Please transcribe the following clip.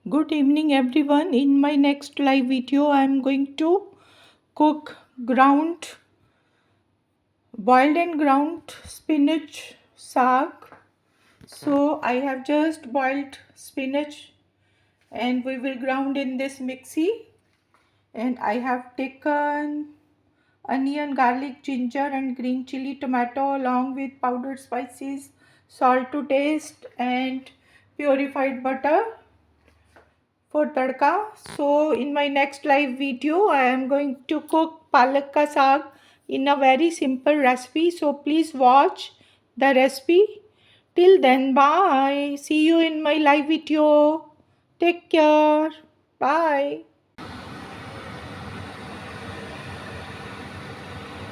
Good evening everyone. In my next live video I am going to cook boiled and ground spinach saag. So I have just boiled spinach and we will ground in this mixie, and I have taken onion, garlic, ginger and green chili, tomato along with powdered spices, salt to taste and purified butter for tadka. So in my next live video I am going to cook palak ka saag in a very simple recipe, so please watch the recipe. Till then, bye, see you in my live video. Take care. Bye.